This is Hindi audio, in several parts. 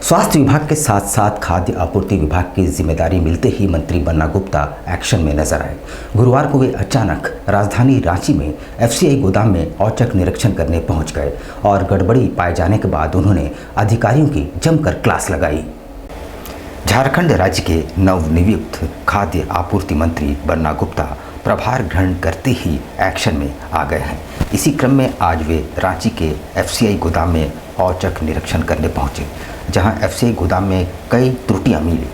स्वास्थ्य विभाग के साथ साथ खाद्य आपूर्ति विभाग की जिम्मेदारी मिलते ही मंत्री बन्ना गुप्ता एक्शन में नजर आए। गुरुवार को वे अचानक राजधानी रांची में एफसीआई गोदाम में औचक निरीक्षण करने पहुंच गए और गड़बड़ी पाए जाने के बाद उन्होंने अधिकारियों की जमकर क्लास लगाई। झारखंड राज्य के नवनियुक्त खाद्य आपूर्ति मंत्री बन्ना गुप्ता प्रभार ग्रहण करते ही एक्शन में आ गए हैं। इसी क्रम में आज वे रांची के एफसीआई गोदाम में औचक निरीक्षण करने पहुंचे, जहां एफसीआई गोदाम में कई त्रुटियां मिली।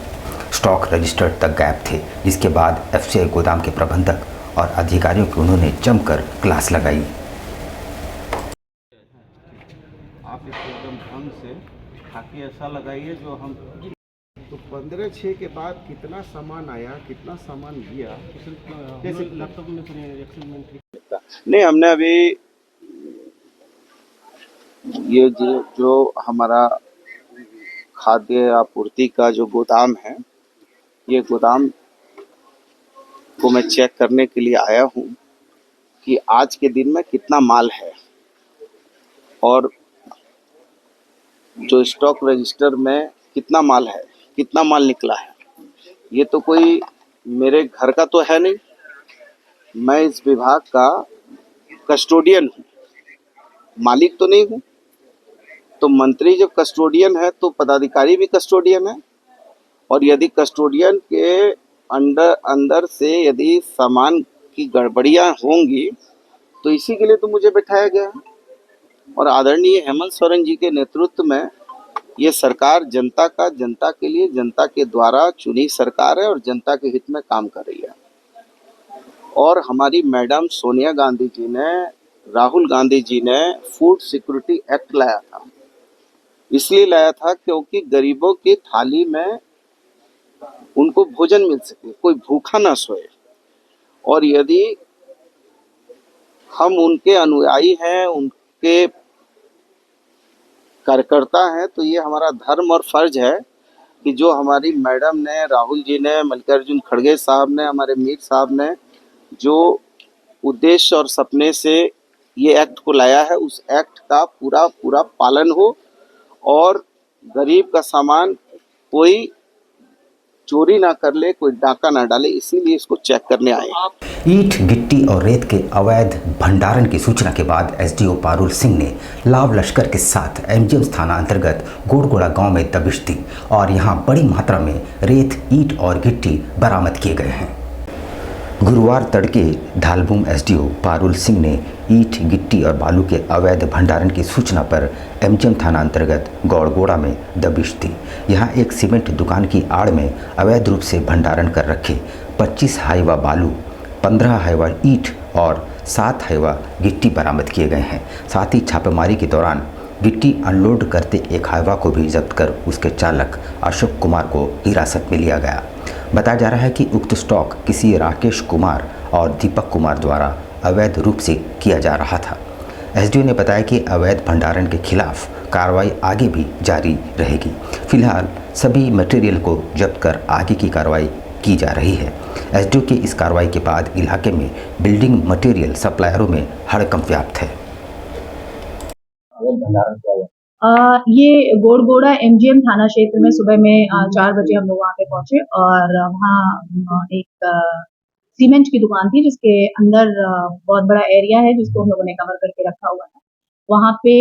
स्टॉक रजिस्टर तक गायब थे, जिसके बाद एफसीआई गोदाम के प्रबंधक और अधिकारियों की उन्होंने जमकर क्लास लगाई। आप इसको एकदम ढंग से ताकि ऐसा लगाइए जो हम तो 15/6 के बाद कितना सामान आया, कितना सामान गया, लैपटॉप में नहीं। हमने अभी ये जो हमारा खाद्य आपूर्ति का जो गोदाम है, ये गोदाम को मैं चेक करने के लिए आया हूँ कि आज के दिन में कितना माल है और जो स्टॉक रजिस्टर में कितना माल है, कितना माल निकला है। ये तो कोई मेरे घर का तो है नहीं, मैं इस विभाग का कस्टोडियन हूँ, मालिक तो नहीं हूँ। तो मंत्री जब कस्टोडियन है तो पदाधिकारी भी कस्टोडियन है, और यदि कस्टोडियन के अंदर से यदि सामान की गड़बड़ियाँ होंगी तो इसी के लिए तो मुझे बैठाया गया। और आदरणीय हेमंत सोरेन जी के नेतृत्व में ये सरकार जनता के लिए, जनता के द्वारा चुनी सरकार है और जनता के हित में काम कर रही है। और हमारी मैडम सोनिया गांधी जी ने, राहुल गांधी जी ने फूड सिक्योरिटी एक्ट लाया था। इसलिए लाया था क्योंकि गरीबों की थाली में उनको भोजन मिल सके, कोई भूखा ना सोए। और यदि हम उनके अनुयायी हैं, उनके कार्यकर्ता हैं, तो ये हमारा धर्म और फर्ज है कि जो हमारी मैडम ने, राहुल जी ने, मल्लिकार्जुन खड़गे साहब ने, हमारे मीर साहब ने जो उद्देश्य और सपने से ये एक्ट को लाया है, उस एक्ट का पूरा पालन हो और गरीब का सामान कोई चोरी ना कर ले, कोई डाका ना डाले। इसीलिए इसको चेक करने आए। ईंट, गिट्टी और रेत के अवैध भंडारण की सूचना के बाद एसडीओ पारुल सिंह ने लाव लश्कर के साथ एमजीएम थाना अंतर्गत गोड़गोड़ा गांव में दबिश दी और यहां बड़ी मात्रा में रेत, ईंट और गिट्टी बरामद किए गए हैं। गुरुवार तड़के धालबूम एसडीओ पारुल सिंह ने ईंट, गिट्टी और बालू के अवैध भंडारण की सूचना पर एमजीएम थाना अंतर्गत गौड़गोड़ा में दबिश दी। यहां एक सीमेंट दुकान की आड़ में अवैध रूप से भंडारण कर रखे 25 हाइवा बालू, 15 हाइवा ईंट और 7 हाइवा गिट्टी बरामद किए गए हैं। साथ ही छापेमारी के दौरान गिट्टी अनलोड करते एक हाइवा को भी जब्त कर उसके चालक अशोक कुमार को हिरासत में लिया गया। बताया जा रहा है कि उक्त स्टॉक किसी राकेश कुमार और दीपक कुमार द्वारा अवैध रूप से किया जा रहा था। एसडीओ ने बताया कि अवैध भंडारण के खिलाफ कार्रवाई आगे भी जारी रहेगी। फिलहाल सभी मटेरियल को जब्त कर आगे की कार्रवाई की जा रही है। एसडीओ की इस कार्रवाई के बाद इलाके में बिल्डिंग मटेरियल सप्लायरों में हड़कंप व्याप्त है। ये गोड़गोड़ा एमजीएम थाना क्षेत्र में सुबह में 4 बजे हम लोग वहाँ पे पहुंचे और वहाँ एक सीमेंट की दुकान थी जिसके अंदर बहुत बड़ा एरिया है जिसको हम लोगों ने कवर करके रखा हुआ था। वहाँ पे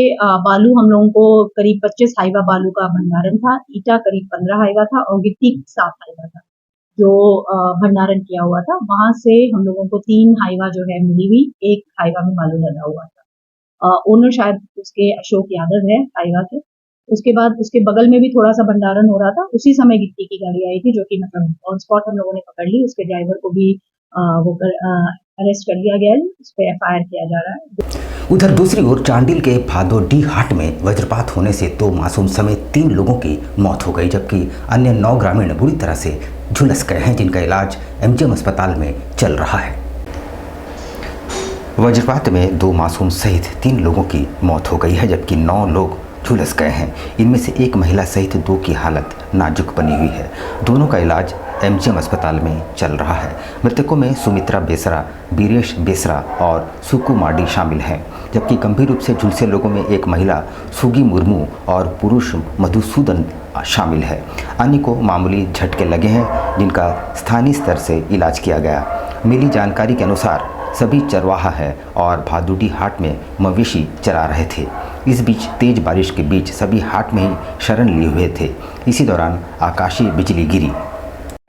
बालू हम लोगों को करीब 25 हाइवा बालू का भंडारण था, ईटा करीब 15 हाइवा था और गिट्टी 7 हाइवा था जो भंडारण किया हुआ था। वहां से हम लोगों को 3 हाइवा जो है मिली हुई, 1 हाइवा में बालू लगा हुआ था। ओनर शायद उसके अशोक यादव है हाइवा के। उसके बाद उसके बगल में भी थोड़ा सा भंडारण हो रहा था। उसी समय गिट्टी की गाड़ी आई थी जो कि मतलब ऑन स्पॉट हम लोगों ने पकड़ ली। उसके ड्राइवर को भी अरेस्ट कर लिया गया है, उस पर एफआईआर किया जा रहा है। उधर दूसरी ओर चांडिल के भादोडी हाट में वज्रपात होने से 2 मासूम समेत 3 लोगों की मौत हो गई, जबकि अन्य 9 ग्रामीण बुरी तरह से झुलस गए हैं, जिनका इलाज एमजीएम अस्पताल में चल रहा है। वज्रपात में 2 मासूम सहित 3 लोगों की मौत हो गई है, जबकि 9 लोग झुलस गए हैं। इनमें से एक महिला सहित 2 की हालत नाजुक बनी हुई है। दोनों का इलाज एमजीएम अस्पताल में चल रहा है। मृतकों में सुमित्रा बेसरा, बीरेश बेसरा और सुकु माडी शामिल हैं, जबकि गंभीर रूप से झुलसे लोगों में एक महिला सुगी मुर्मू और पुरुष मधुसूदन शामिल है। अन्य को मामूली झटके लगे हैं, जिनका स्थानीय स्तर से इलाज किया गया। मिली जानकारी के अनुसार सभी चरवाहा है और भादुडी हाट में मवेशी चरा रहे थे। इस बीच तेज बारिश के बीच सभी हाट में ही शरण लिए हुए थे। इसी दौरान आकाशीय बिजली गिरी।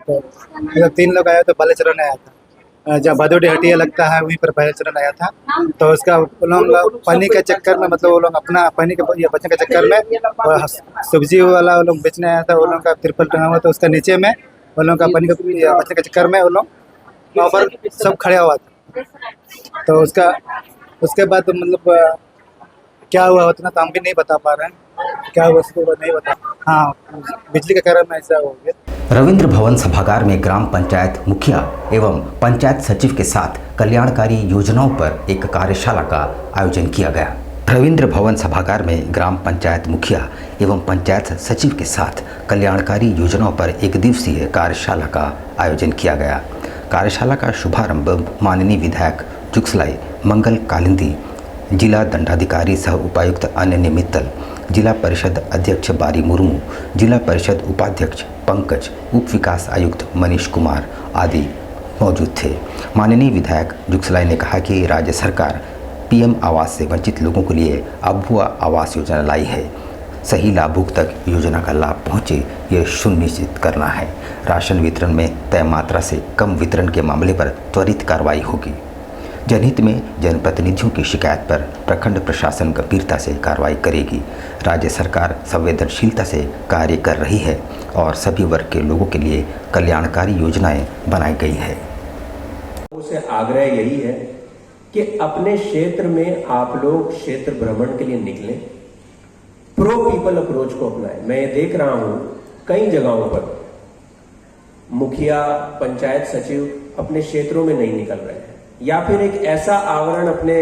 तो 3 लोग आए तो पहले चरण आया था, जब भादुडी हटिया लगता है वहीं पर पहले चरण आया था। तो उसका लोग पानी के चक्कर में, मतलब वो लोग अपना पानी के बचने के चक्कर में सब्जी वाला वो लोग बेचने आया था। वो लोग का तिरपल टंगा हुआ था, उसका नीचे में वो लोग का पानी के बचने के चक्कर में वो लोग वहाँ पर सब खड़ा हुआ था। तो उसके बाद मतलब क्या हुआ उतना तो हम भी नहीं बता पा रहे हैं, क्या हुआ उसको नहीं बता। हाँ, बिजली के कारण में ऐसा हो गया। रविंद्र भवन सभागार में ग्राम पंचायत मुखिया एवं पंचायत सचिव के साथ कल्याणकारी योजनाओं पर एक कार्यशाला का आयोजन किया गया। रविंद्र भवन सभागार में ग्राम पंचायत मुखिया एवं पंचायत सचिव के साथ कल्याणकारी योजनाओं पर एक दिवसीय कार्यशाला का आयोजन किया गया। कार्यशाला का शुभारंभ माननीय विधायक जुगसलाई मंगल कालिंदी, जिला दंडाधिकारी सह उपायुक्त अनन्य मित्तल, जिला परिषद अध्यक्ष बारी मुर्मू, जिला परिषद उपाध्यक्ष पंकज, उप विकास आयुक्त मनीष कुमार आदि मौजूद थे। माननीय विधायक जुगसलाई ने कहा कि राज्य सरकार पीएम आवास से वंचित लोगों के लिए अभुआ आवास योजना लाई है। सही लाभुक तक योजना का लाभ पहुंचे, ये सुनिश्चित करना है। राशन वितरण में तय मात्रा से कम वितरण के मामले पर त्वरित कार्रवाई होगी। जनहित में जनप्रतिनिधियों की शिकायत पर प्रखंड प्रशासन गंभीरता से कार्रवाई करेगी। राज्य सरकार संवेदनशीलता से कार्य कर रही है और सभी वर्ग के लोगों के लिए कल्याणकारी योजनाएं बनाई गई है। उसे आग्रह यही है कि अपने क्षेत्र में आप लोग क्षेत्र भ्रमण के लिए निकलें, प्रो पीपल अप्रोच को अपनाएं। मैं ये देख रहा हूं कई जगहों पर मुखिया, पंचायत सचिव अपने क्षेत्रों में नहीं निकल रहे हैं, या फिर एक ऐसा आवरण अपने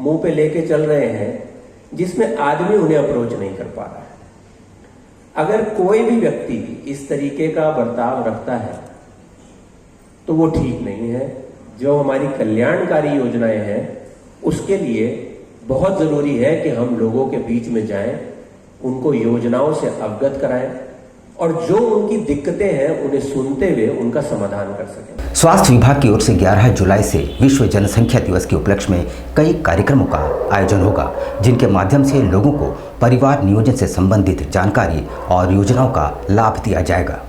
मुंह पे लेके चल रहे हैं जिसमें आदमी उन्हें अप्रोच नहीं कर पा रहा है। अगर कोई भी व्यक्ति इस तरीके का बर्ताव रखता है तो वो ठीक नहीं है। जो हमारी कल्याणकारी योजनाएं हैं उसके लिए बहुत जरूरी है कि हम लोगों के बीच में जाएं, उनको योजनाओं से अवगत कराएं और जो उनकी दिक्कतें हैं उन्हें सुनते हुए उनका समाधान कर सकें। स्वास्थ्य विभाग की ओर से 11 जुलाई से विश्व जनसंख्या दिवस के उपलक्ष्य में कई कार्यक्रमों का आयोजन होगा, जिनके माध्यम से लोगों को परिवार नियोजन से संबंधित जानकारी और योजनाओं का लाभ दिया जाएगा।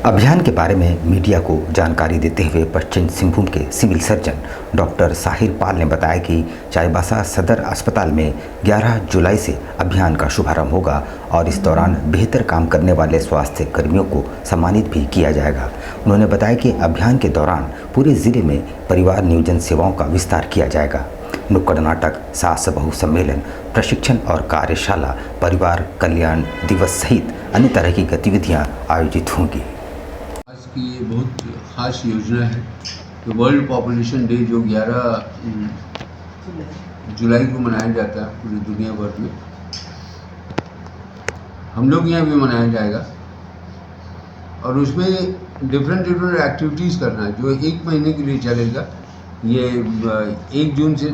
अभियान के बारे में मीडिया को जानकारी देते हुए पश्चिम सिंहभूम के सिविल सर्जन डॉक्टर साहिर पाल ने बताया कि चाईबासा सदर अस्पताल में 11 जुलाई से अभियान का शुभारंभ होगा और इस दौरान बेहतर काम करने वाले स्वास्थ्य कर्मियों को सम्मानित भी किया जाएगा। उन्होंने बताया कि अभियान के दौरान पूरे जिले में परिवार नियोजन सेवाओं का विस्तार किया जाएगा। नुक्कड़ नाटक, सास बहू सम्मेलन, प्रशिक्षण और कार्यशाला, परिवार कल्याण दिवस सहित अन्य तरह की गतिविधियाँ आयोजित होंगी। की ये बहुत खास योजना है कि वर्ल्ड पॉपुलेशन डे जो 11 जुलाई को मनाया जाता है पूरी दुनिया भर में, हम लोग यहाँ भी मनाया जाएगा और उसमें डिफरेंट एक्टिविटीज़ करना है जो 1 महीने के लिए चलेगा। ये 1 जून से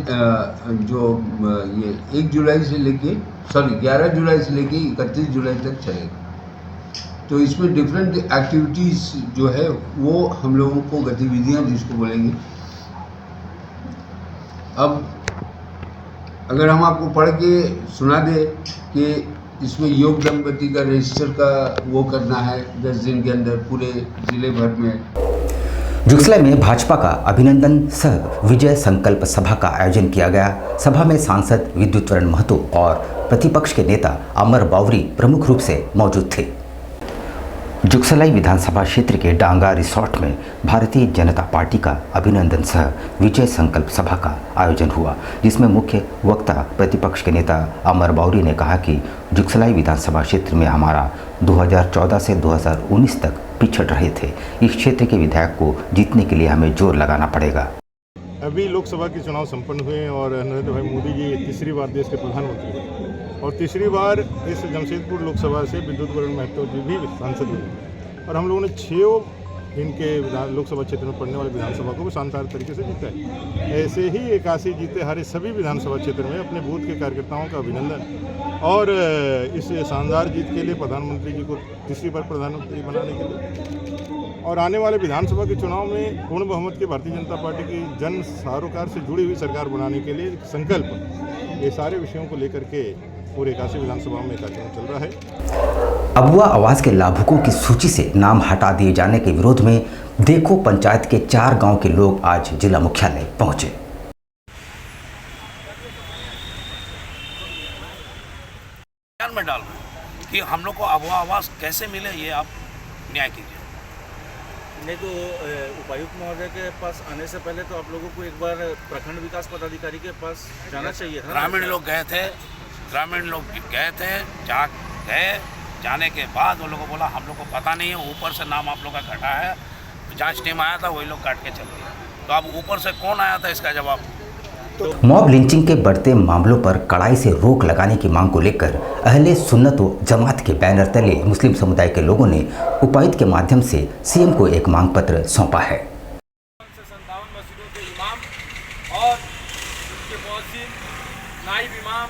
ये 1 जुलाई से लेके 11 जुलाई से लेके 31 जुलाई तक चलेगा। तो इसमें डिफरेंट एक्टिविटीज़ जो है वो हम लोगों को गतिविधियां जिसको बोलेंगे। अब अगर हम आपको पढ़ के सुना दे कि इसमें योग दंपति का रजिस्टर का वो करना है 10 दिन के अंदर पूरे जिले भर में। जुगसलाई में भाजपा का अभिनंदन सह विजय संकल्प सभा का आयोजन किया गया। सभा में सांसद विद्युतवरण महतो और प्रतिपक्ष के नेता अमर बावरी प्रमुख रूप से मौजूद थे। जुगसलाई विधानसभा क्षेत्र के डांगा रिसोर्ट में भारतीय जनता पार्टी का अभिनंदन सह विजय संकल्प सभा का आयोजन हुआ, जिसमें मुख्य वक्ता प्रतिपक्ष के नेता अमर बावरी ने कहा कि जुगसलाई विधानसभा क्षेत्र में हमारा 2014 से 2019 तक पिछड़ रहे थे। इस क्षेत्र के विधायक को जीतने के लिए हमें जोर लगाना पड़ेगा। अभी लोकसभा के चुनाव संपन्न हुए और नरेंद्र भाई मोदी जी तीसरी बार देश के प्रधानमंत्री हुए और तीसरी बार इस जमशेदपुर लोकसभा से विद्युतवरण महतो जी भी सांसद हुए और हम लोगों ने 6 इनके लोकसभा क्षेत्र में पड़ने वाले विधानसभा को भी शानदार तरीके से जीता है। ऐसे ही 81 जीते हारे सभी विधानसभा क्षेत्र में अपने बूथ के कार्यकर्ताओं का अभिनंदन और इस शानदार जीत के लिए प्रधानमंत्री जी को तीसरी बार प्रधानमंत्री बनाने के लिए और आने वाले विधानसभा के चुनाव में पूर्ण बहुमत की भारतीय जनता पार्टी की जन सरोकार से जुड़ी हुई सरकार बनाने के लिए संकल्प, ये सारे विषयों को लेकर के पूरे काशी विधानसभा में कार्यक्रम चल रहा है। अबुआ आवास के लाभुकों की सूची से नाम हटा दिए जाने के विरोध में देखो पंचायत के 4 गांव के लोग आज जिला मुख्यालय पहुंचे। में डाल रहे हैं कि हम लोग को अबुआ आवास कैसे मिले, ये आप न्याय कीजिए। नहीं तो उपायुक्त महोदय के पास आने से पहले तो आप लोगों को एक बार प्रखंड विकास पदाधिकारी के पास जाना चाहिए था। ग्रामीण लोग गए थे, जाने के बाद वो लोगों को बोला हम लोग को पता नहीं है, ऊपर से नाम आप लोग का घटा है, जांच टीम आया था वही लोग काट के चल गए। तो अब ऊपर से कौन आया था इसका जवाब। मॉब लिंचिंग के बढ़ते मामलों पर कड़ाई से रोक लगाने की मांग को लेकर अहले सुन्नत व जमात के बैनर तले मुस्लिम समुदाय के लोगों ने उपायुक्त के माध्यम से सीएम को एक मांग पत्र सौंपा है। 57 मस्जिदों के इमाम और उनके मौज़िन, नाइब इमाम,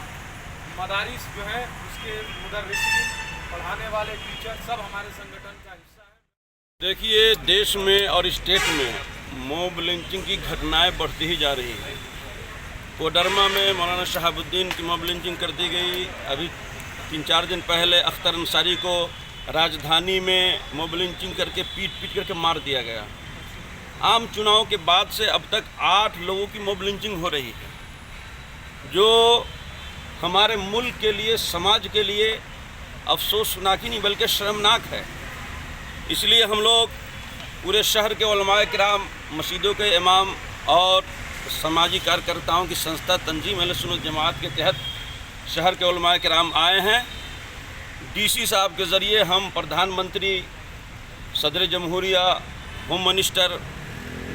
मदारिस जो है उसके मुदर्रिसीन, पढ़ाने वाले टीचर सब हमारे संगठन का हिस्सा है। देखिए, देश में और स्टेट में मॉब लिंचिंग की घटनाएं बढ़ती ही जा रही हैं। कोडरमा में मौलाना शहाबुद्दीन की मॉब लिंचिंग कर दी गई। अभी 3-4 दिन पहले अख्तर अंसारी को राजधानी में मॉब लिंचिंग करके पीट करके मार दिया गया। आम चुनाव के बाद से अब तक 8 लोगों की मॉब लिंचिंग हो रही है, जो हमारे मुल्क के लिए, समाज के लिए अफसोसनाक ही नहीं बल्कि शर्मनाक है। इसलिए हम लोग पूरे शहर के उलमाए किराम, मस्जिदों के इमाम और सामाजिक कार्यकर्ताओं की संस्था तंजीम अहले सुन्नत जमात के तहत शहर के उलमाए किराम आए हैं। डीसी साहब के ज़रिए हम प्रधानमंत्री, सदर जमहूरिया, होम मिनिस्टर,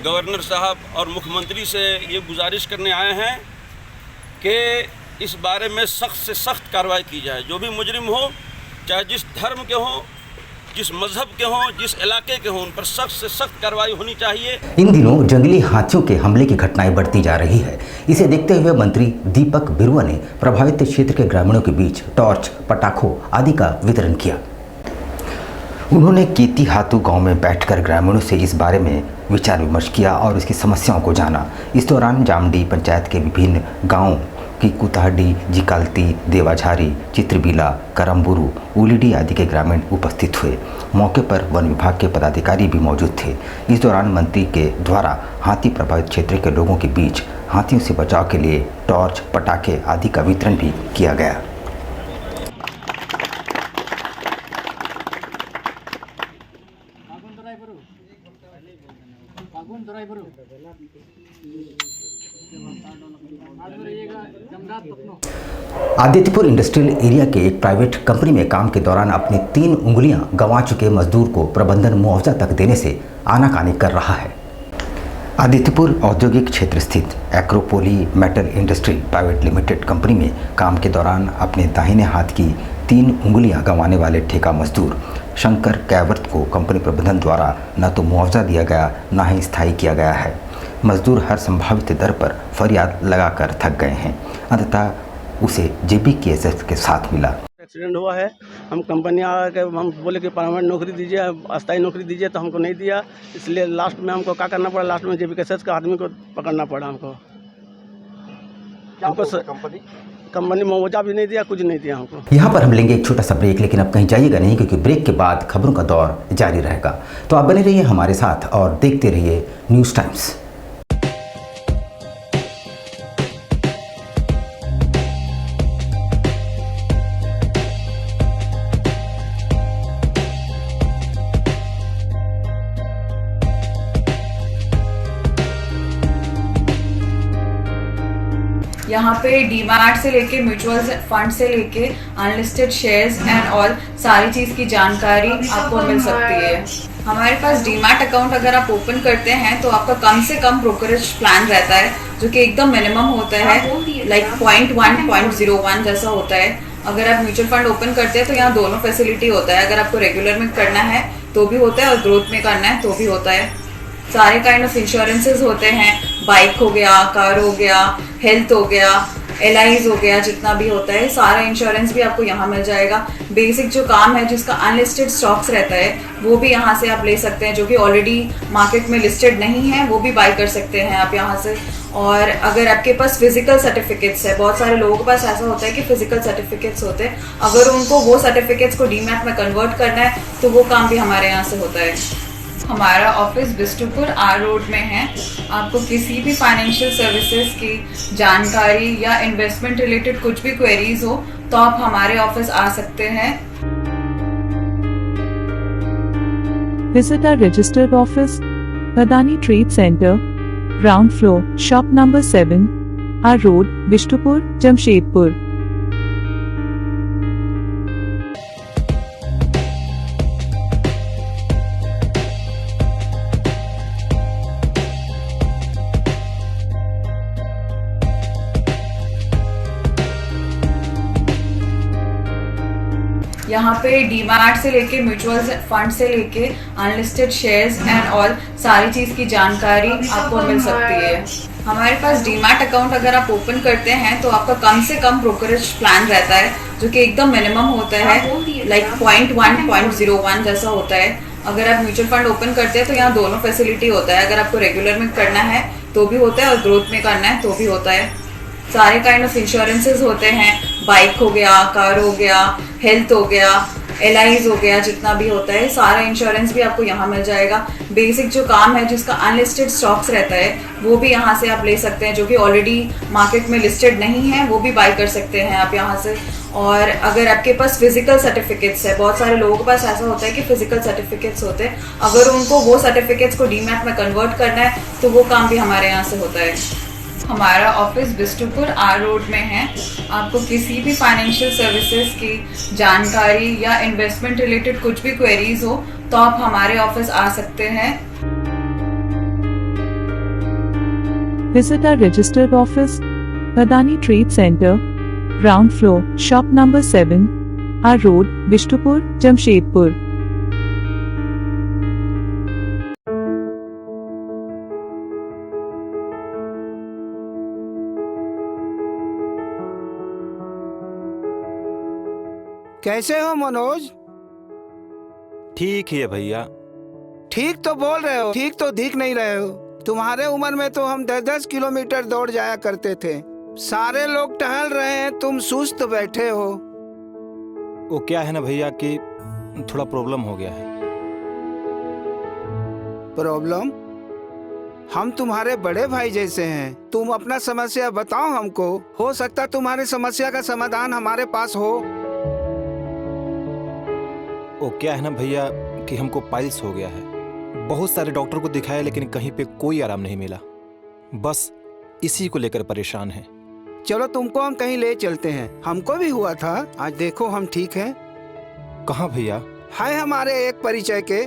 गवर्नर साहब और मुख्यमंत्री से ये गुजारिश करने आए हैं कि इस बारे में सख्त से सख्त कार्रवाई की जाए। जो भी मुजरिम हो, चाहे जिस धर्म के हों, जिस मजहब के हों, जिस इलाके के हों, उन पर सख्त से सख्त कार्रवाई होनी चाहिए। इन दिनों जंगली हाथियों के हमले की घटनाएं बढ़ती जा रही है। इसे देखते हुए मंत्री दीपक बिरुआ ने प्रभावित क्षेत्र के ग्रामीणों के बीच टॉर्च, पटाखों आदि का वितरण किया। उन्होंने केती हाथू गांव में बैठकर ग्रामीणों से इस बारे में विचार विमर्श किया और इसकी समस्याओं को जाना। इस दौरान जामडी पंचायत के विभिन्न गाँवों की कुताहडी, जिकालती, देवाझारी, चित्रबीला, करम्बुरु, उलीडी आदि के ग्रामीण उपस्थित हुए। मौके पर वन विभाग के पदाधिकारी भी मौजूद थे। इस दौरान मंत्री के द्वारा हाथी प्रभावित क्षेत्र के लोगों के बीच हाथियों से बचाव के लिए टॉर्च, पटाखे आदि का वितरण भी किया गया। आदित्यपुर इंडस्ट्रियल एरिया के एक प्राइवेट कंपनी में काम के दौरान अपनी 3 उंगलियां गंवा चुके मजदूर को प्रबंधन मुआवजा तक देने से आनाकानी कर रहा है। आदित्यपुर औद्योगिक क्षेत्र स्थित एक्रोपोली metal industry private limited company में काम के दौरान अपने दाहिने हाथ की 3 उंगलियां गंवाने वाले ठेका मजदूर शंकर कैवर्त को कंपनी प्रबंधन द्वारा न तो मुआवजा दिया गया, न ही स्थायी किया गया है। मजदूर हर संभावित दर पर फरियाद लगाकर थक गए हैं। अंततः उसे JBKSF के साथ मिला। एक्सीडेंट हुआ है, हम कंपनी आके हम बोले कि परमानेंट नौकरी दीजिए, अस्थायी नौकरी दीजिए, तो हमको नहीं दिया। इसलिए लास्ट में हमको क्या करना पड़ा, लास्ट में JBKSF का आदमी को पकड़ना पड़ा हमको। कंपनी मुआवजा भी नहीं दिया, कुछ नहीं दिया हमको। यहाँ पर हम लेंगे एक छोटा सा ब्रेक, लेकिन अब कहीं जाइएगा नहीं, क्योंकि ब्रेक के बाद खबरों का दौर जारी रहेगा। तो आप बने रहिए हमारे साथ और देखते रहिए न्यूज़ टाइम्स। यहाँ पे डीमैट से लेके म्यूचुअल फंड से लेके अनलिस्टेड शेयर्स एंड ऑल सारी चीज़ की जानकारी आपको मिल सकती है। हमारे पास डीमैट अकाउंट अगर आप ओपन करते हैं तो आपका कम से कम ब्रोकरेज प्लान रहता है, जो कि एकदम मिनिमम होता है, लाइक 0.1, 0.01 जैसा होता है। अगर आप म्यूचुअल फंड ओपन करते हैं तो यहाँ दोनों फैसिलिटी होता है। अगर आपको रेगुलर में करना है तो भी होता है और ग्रोथ में करना है तो भी होता है। सारे काइंड ऑफ इंश्योरेंसेज होते हैं, बाइक हो गया, कार हो गया, हेल्थ हो गया, LIs हो गया, जितना भी होता है सारा इंश्योरेंस भी आपको यहाँ मिल जाएगा। बेसिक जो काम है जिसका अनलिस्टेड स्टॉक्स रहता है वो भी यहाँ से आप ले सकते हैं, जो कि ऑलरेडी मार्केट में लिस्टेड नहीं है वो भी बाय कर सकते हैं आप यहाँ से। और अगर आपके पास फिजिकल सर्टिफिकेट्स है, बहुत सारे लोगों के पास ऐसा होता है कि फिजिकल सर्टिफिकेट्स होते हैं, अगर उनको वो सर्टिफिकेट्स को डीमैट में कन्वर्ट करना है तो वो काम भी हमारे यहाँ से होता है। हमारा ऑफिस बिष्टुपुर आर रोड में है। आपको किसी भी फाइनेंशियल सर्विसेज की जानकारी या इन्वेस्टमेंट रिलेटेड कुछ भी क्वेरीज हो तो आप हमारे ऑफिस आ सकते हैं। Visit our registered office, Adani Trade Center, ground floor, shop number 7, R Road, Bishtupur, Jamshedpur. यहाँ पे डीमार्ट से लेके म्यूचुअल फंड से लेके अनलिस्टेड शेयर्स एंड ऑल सारी चीज़ की जानकारी आपको मिल सकती है। हमारे पास डीमार्ट अकाउंट अगर आप ओपन करते हैं तो आपका कम से कम ब्रोकरेज प्लान रहता है, जो कि एकदम मिनिमम होता है, लाइक 0.1 0.01 जैसा होता है। अगर आप म्यूचुअल फंड ओपन करते हैं तो यहाँ दोनों फैसिलिटी होता है, अगर आपको रेगुलर में करना है तो भी होता है और ग्रोथ में करना है तो भी होता है। सारे काइंड ऑफ इंश्योरेंसेज होते हैं, बाइक हो गया, कार हो गया, हेल्थ हो गया, LIs हो गया, जितना भी होता है सारा इंश्योरेंस भी आपको यहाँ मिल जाएगा। बेसिक जो काम है जिसका अनलिस्टेड स्टॉक्स रहता है वो भी यहाँ से आप ले सकते हैं, जो कि ऑलरेडी मार्केट में लिस्टेड नहीं है वो भी बाय कर सकते हैं आप यहाँ से। और अगर आपके पास फिजिकल सर्टिफिकेट्स है, बहुत सारे लोगों के पास ऐसा होता है कि फिजिकल सर्टिफिकेट्स होते हैं, अगर उनको वो सर्टिफिकेट्स को डीमैट में कन्वर्ट करना है तो वो काम भी हमारे यहाँ से होता है। हमारा ऑफिस बिष्टुपुर आर रोड में है। आपको किसी भी फाइनेंशियल सर्विसेज की जानकारी या इन्वेस्टमेंट रिलेटेड कुछ भी क्वेरीज हो तो आप हमारे ऑफिस आ सकते हैं। Visit our registered office, Adani Trade Center, ground floor, shop number 7, R Road, Bishtupur, Jamshedpur. कैसे हो मनोज? ठीक ही है भैया। ठीक तो बोल रहे हो, ठीक तो दिख नहीं रहे हो। तुम्हारे उम्र में तो हम 10-10 किलोमीटर दौड़ जाया करते थे। सारे लोग टहल रहे हैं, तुम सुस्त बैठे हो। वो क्या है ना भैया कि थोड़ा प्रॉब्लम हो गया है। प्रॉब्लम? हम तुम्हारे बड़े भाई जैसे हैं, तुम अपना समस्या बताओ हमको, हो सकता तुम्हारी समस्या का समाधान हमारे पास हो। वो क्या है ना भैया कि हमको पाइल्स हो गया है। बहुत सारे डॉक्टर को दिखाया लेकिन कहीं पे कोई आराम नहीं मिला, बस इसी को लेकर परेशान है। चलो तुमको हम कहीं ले चलते हैं, हमको भी हुआ था, आज देखो हम ठीक हैं। कहाँ भैया? है हमारे एक परिचय के,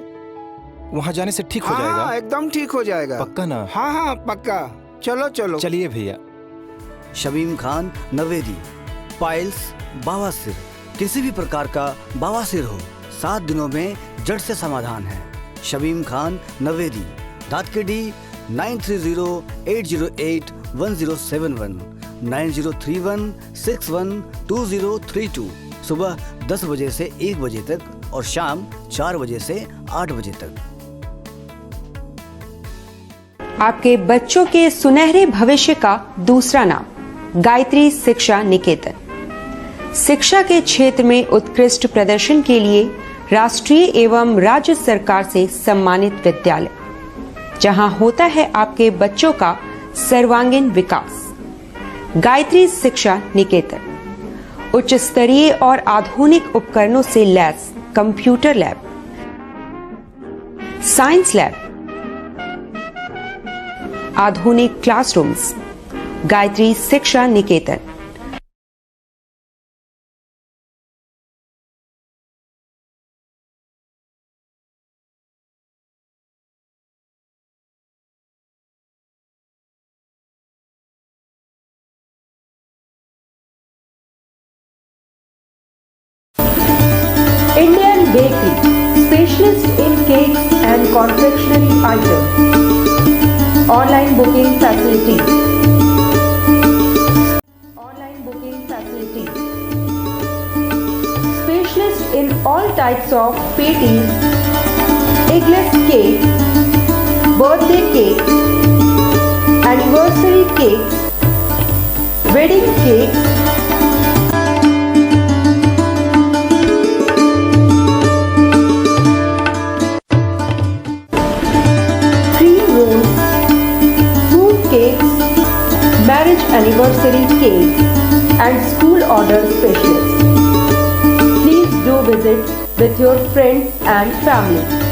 वहाँ जाने से ठीक हो जाएगा? हाँ, एकदम ठीक हो जाएगा। पक्का ना? हाँ हाँ पक्का। चलो चलो चलिए भैया। शमीम खान नवेदी, पाइल्स, बवासीर, किसी भी प्रकार का बवासीर हो 7 दिनों में जड़ से समाधान है। शमीम खान नवेदी, दातकेडी 9308081071, 9031612032, सुबह 10 बजे से 1 बजे तक और शाम 4 बजे से 8 बजे तक। आपके बच्चों के सुनहरे भविष्य का दूसरा नाम गायत्री शिक्षा निकेतन। शिक्षा के क्षेत्र में उत्कृष्ट प्रदर्शन के लिए राष्ट्रीय एवं राज्य सरकार से सम्मानित विद्यालय, जहां होता है आपके बच्चों का सर्वांगीण विकास। गायत्री शिक्षा निकेतन उच्च स्तरीय और आधुनिक उपकरणों से lace computer lab, science lab, आधुनिक क्लासरूम्स। गायत्री शिक्षा निकेतन। Indian Bakery, specialist in cakes and confectionery items. Online booking facilities. Online in all types of patties, eggless cake, birthday cake, anniversary cakes, wedding cakes, cream rolls, fruit cakes, marriage anniversary cakes, and school order specials. Please do visit with your friends and family.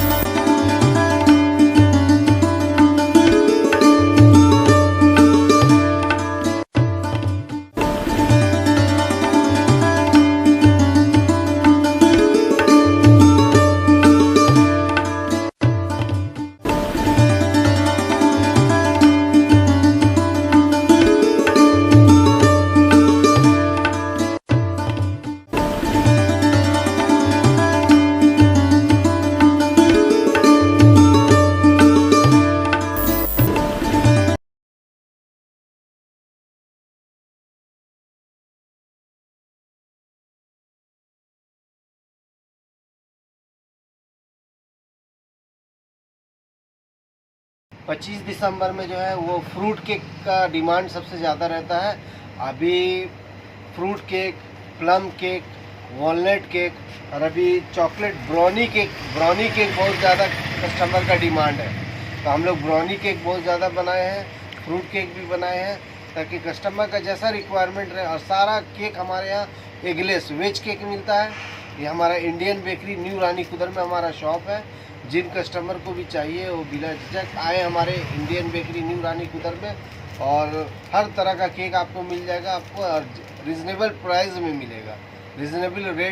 पच्चीस दिसंबर में जो है वो फ्रूट केक का डिमांड सबसे ज़्यादा रहता है। अभी fruit cake, plum cake, walnut cake और अभी चॉकलेट ब्राउनी केक बहुत ज़्यादा कस्टमर का डिमांड है। तो हम लोग ब्राउनी केक बहुत ज़्यादा बनाए हैं, फ्रूट केक भी बनाए हैं ताकि कस्टमर का जैसा रिक्वायरमेंट रहे। और सारा केक हमारे यहाँ एगलेस वेज केक मिलता है। ये हमारा इंडियन बेकरी न्यू रानी कुदर में हमारा शॉप है। जिन कस्टमर को भी चाहिए वो बिना झिझक आए हमारे इंडियन बेकरी न्यू रानी कुदर में, और हर तरह का केक आपको मिल जाएगा। आपको रिजनेबल प्राइस में मिलेगा, रिजनेबल रेट